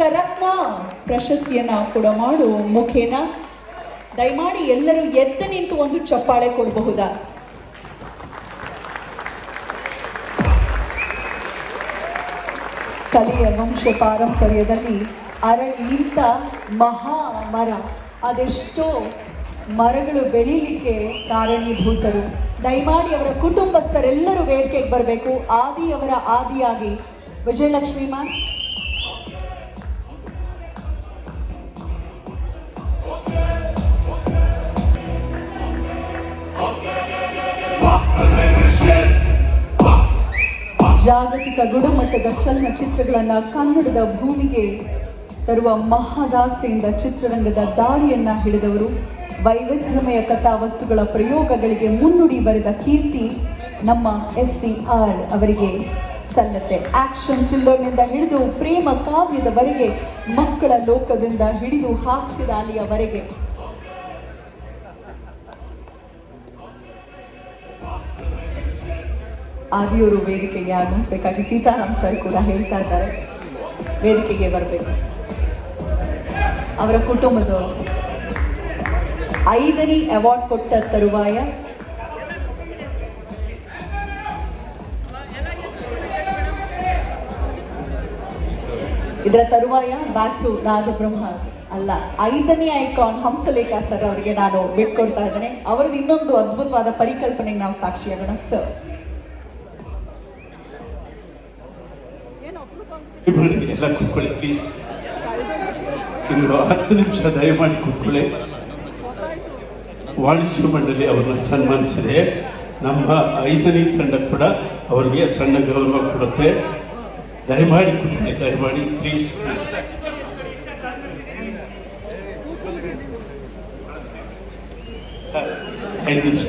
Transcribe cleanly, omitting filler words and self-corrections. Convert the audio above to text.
ಕರ್ನಾಟಕ ರತ್ನ ಪ್ರಶಸ್ತಿಯನ್ನ ಕೂಡ ಮಾಡು ಮುಖೇನ ದಯಮಾಡಿ ಎಲ್ಲರೂ ಎದ್ದು ನಿಂತು ಒಂದು ಚಪ್ಪಾಳೆ ಕೊಡಬಹುದಾ? ಕಲೆಯ ವಂಶ ಪಾರಂಪರ್ಯದಲ್ಲಿ ಅರಳಿ ನಿಂತ ಮಹಾ ಮರ, ಅದೆಷ್ಟೋ ಮರಗಳು ಬೆಳೀಲಿಕ್ಕೆ ಕಾರಣೀಭೂತರು. ದಯಮಾಡಿ ಅವರ ಕುಟುಂಬಸ್ಥರೆಲ್ಲರೂ ವೇದಿಕೆಗೆ ಬರಬೇಕು. ಆದಿಯವರ ಆದಿಯಾಗಿ ವಿಜಯಲಕ್ಷ್ಮಿ ಮ್ಯಾಮ್, ಜಾಗತಿಕ ಗುಣಮಟ್ಟದ ಚಲನಚಿತ್ರಗಳನ್ನ ಕನ್ನಡದ ಭೂಮಿಗೆ ತರುವ ಮಹದಾಸೆಯಿಂದ ಚಿತ್ರರಂಗದ ದಾರಿಯನ್ನ ಹಿಡಿದವರು. ವೈವಿಧ್ಯಮಯ ಕಥಾವಸ್ತುಗಳ ಪ್ರಯೋಗಗಳಿಗೆ ಮುನ್ನುಡಿ ಬರೆದ ಕೀರ್ತಿ ನಮ್ಮ SVR ಅವರಿಗೆ ಸಲ್ಲತ್ತೆ. ಆಕ್ಷನ್ ಥ್ರಿಲ್ಲರ್ನಿಂದ ಹಿಡಿದು ಪ್ರೇಮ ಕಾವ್ಯದವರೆಗೆ, ಮಕ್ಕಳ ಲೋಕದಿಂದ ಹಿಡಿದು ಹಾಸ್ಯದಾಲಿಯವರೆಗೆ ಆದಿಯವರು ವೇದಿಕೆಗೆ ಆಗಮಿಸಬೇಕಾಗಿ ಸೀತಾರಾಮ್ ಸರ್ ಕೂಡ ಹೇಳ್ತಾ ಇದ್ದಾರೆ, ವೇದಿಕೆಗೆ ಬರಬೇಕು. ಅವರ ಕುಟುಂಬದವರು 5ನೇ ಅವಾರ್ಡ್ ಕೊಟ್ಟ ತರುವಾಯ ಇದರ ತರುವಾಯ ಬ್ಯಾಕ್ ಟು ನಾದಬ್ರಹ್ಮ ಅಲ್ಲ, 5ನೇ ಐಕಾನ್ ಹಂಸಲೇಖ ಸರ್ ಅವರಿಗೆ ನಾನು ಬಿಟ್ಕೊಡ್ತಾ ಇದ್ದೇನೆ. ಅವರದ್ದು ಇನ್ನೊಂದು ಅದ್ಭುತವಾದ ಪರಿಕಲ್ಪನೆಗೆ ನಾವು ಸಾಕ್ಷಿಯಾಗೋಣ. ಸರ್ ಎಲ್ಲ ಕೂತ್ಕೊಳ್ಳಿ ಪ್ಲೀಸ್. ಇನ್ನು 10 ನಿಮಿಷ ದಯಮಾಡಿ ಕೂತ್ಕೊಳ್ಳಿ. ವಾಣಿಜ್ಯ ಮಂಡಳಿ ಅವರನ್ನು ಸನ್ಮಾನಿಸಿದೆ. ನಮ್ಮ 5ನೇ ತಂಡ ಕೂಡ ಅವರಿಗೆ ಸಣ್ಣ ಗೌರವ ಕೊಡುತ್ತೆ. ದಯಮಾಡಿ ಕೂತ್ಕೊಳ್ಳಿ, ದಯಮಾಡಿ ಪ್ಲೀಸ್ ಪ್ಲೀಸ್. 5 ನಿಮಿಷ.